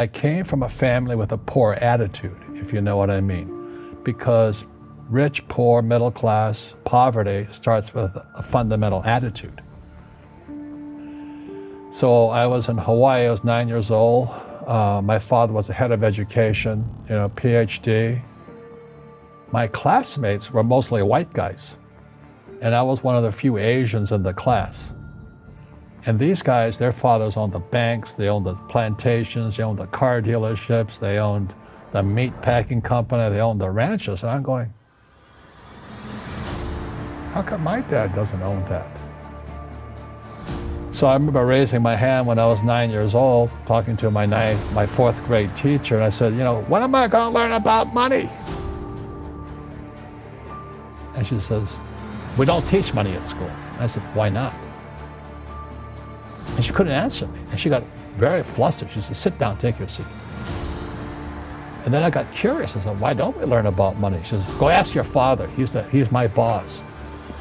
I came from a family with a poor attitude, if you know what I mean, because rich, poor, middle class, poverty starts with a fundamental attitude. So I was in Hawaii, I was 9 years old. My father was the head of education, PhD. My classmates were mostly white guys, and I was one of the few Asians in the class. And these guys, their fathers owned the banks, they owned the plantations, they owned the car dealerships, they owned the meat packing company, they owned the ranches. And I'm going, how come my dad doesn't own that? So I remember raising my hand when I was 9 years old, talking to my fourth grade teacher, and I said, when am I going to learn about money? And she says, we don't teach money at school. I said, why not? And she couldn't answer me. And she got very flustered. She said, sit down, take your seat. And then I got curious. I said, why don't we learn about money? She says, go ask your father. He's my boss.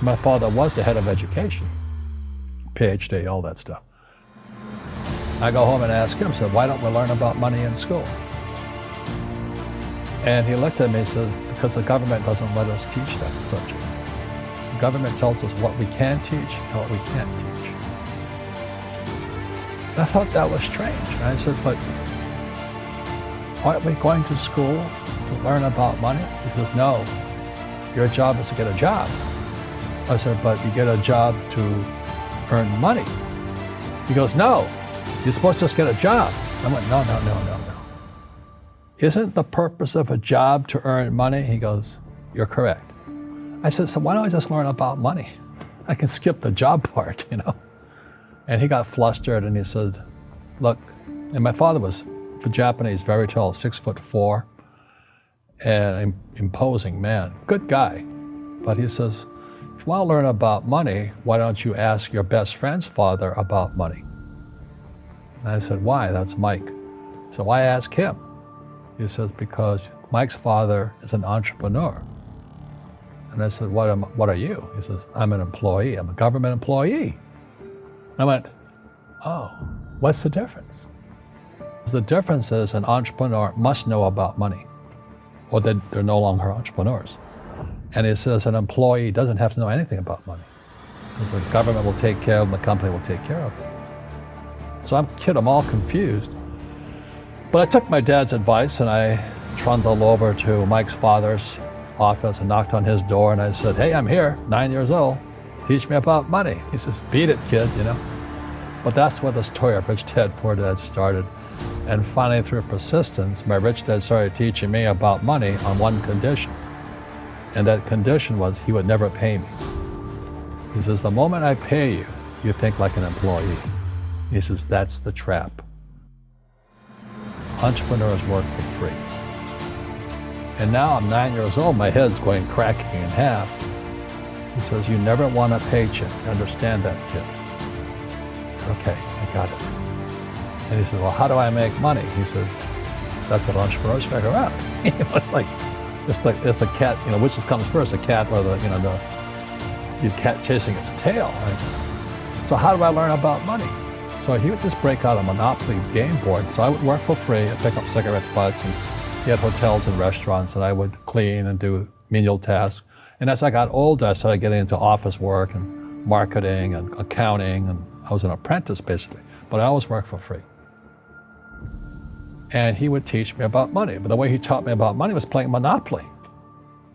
My father was the head of education, PhD, all that stuff. I go home and ask him, said, why don't we learn about money in school? And he looked at me and said, because the government doesn't let us teach that subject. The government tells us what we can teach and what we can't teach. And I thought that was strange. And I said, but aren't we going to school to learn about money? He says, no, your job is to get a job. I said, but you get a job to earn money. He goes, no, you're supposed to just get a job. I went, no. Isn't the purpose of a job to earn money? He goes, you're correct. I said, so why don't I just learn about money? I can skip the job part, And he got flustered and he said, look, and my father was, for Japanese, very tall, 6'4", and imposing man, good guy. But he says, if you want to learn about money, why don't you ask your best friend's father about money? And I said, why? That's Mike. So why ask him? He says, because Mike's father is an entrepreneur. And I said, what are you? He says, I'm an employee. I'm a government employee. And I went, oh, what's the difference? The difference is an entrepreneur must know about money, or they're no longer entrepreneurs. And he says an employee doesn't have to know anything about money. Because the government will take care of them, the company will take care of it. So I'm all confused. But I took my dad's advice and I trundled over to Mike's father's office and knocked on his door and I said, hey, I'm here, 9 years old. Teach me about money. He says, beat it, kid, But that's where the story of Rich Dad, Poor Dad started. And finally, through persistence, my rich dad started teaching me about money on one condition. And that condition was he would never pay me. He says, the moment I pay you, you think like an employee. He says, that's the trap. Entrepreneurs work for free. And now I'm 9 years old, my head's going cracking in half. He says, you never want a paycheck. Understand that, kid. I said, okay, I got it. And he said, well, how do I make money? He says, that's what entrepreneurs figure out. It's a cat, which comes first, the cat or the cat chasing its tail. Right? So how do I learn about money? So he would just break out a Monopoly game board. So I would work for free, I'd pick up cigarette butts, and he had hotels and restaurants, and I would clean and do menial tasks. And as I got older, I started getting into office work and marketing and accounting, and I was an apprentice basically, but I always worked for free. And he would teach me about money. But the way he taught me about money was playing Monopoly.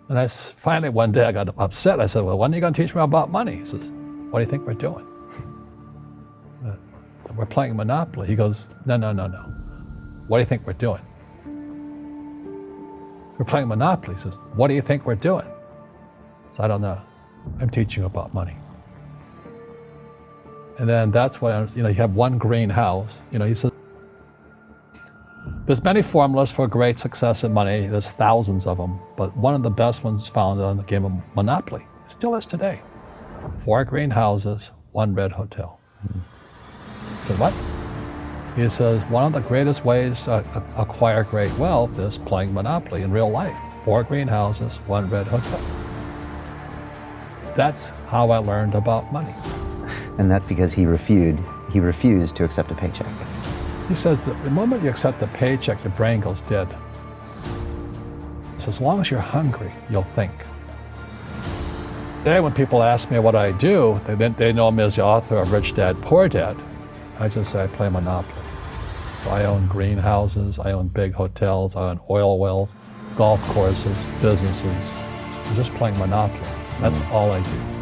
And finally one day I got upset. I said, well, when are you going to teach me about money? He says, what do you think we're doing? We're playing Monopoly. He goes, no. What do you think we're doing? We're playing Monopoly. He says, what do you think we're doing? So I don't know. I'm teaching you about money. And then that's why, you have one greenhouse. He says, there's many formulas for great success in money. There's thousands of them, but one of the best ones found on the game of Monopoly. It still is today. 4 greenhouses, 1 red hotel. I said, what? He says, one of the greatest ways to acquire great wealth is playing Monopoly in real life. 4 greenhouses, 1 red hotel. That's how I learned about money. And that's because he refused to accept a paycheck. He says that the moment you accept the paycheck, your brain goes dead. So as long as you're hungry, you'll think. Today, when people ask me what I do, they know me as the author of Rich Dad, Poor Dad. I just say I play Monopoly. So I own greenhouses, I own big hotels, I own oil wells, golf courses, businesses. I'm just playing Monopoly. That's all I do.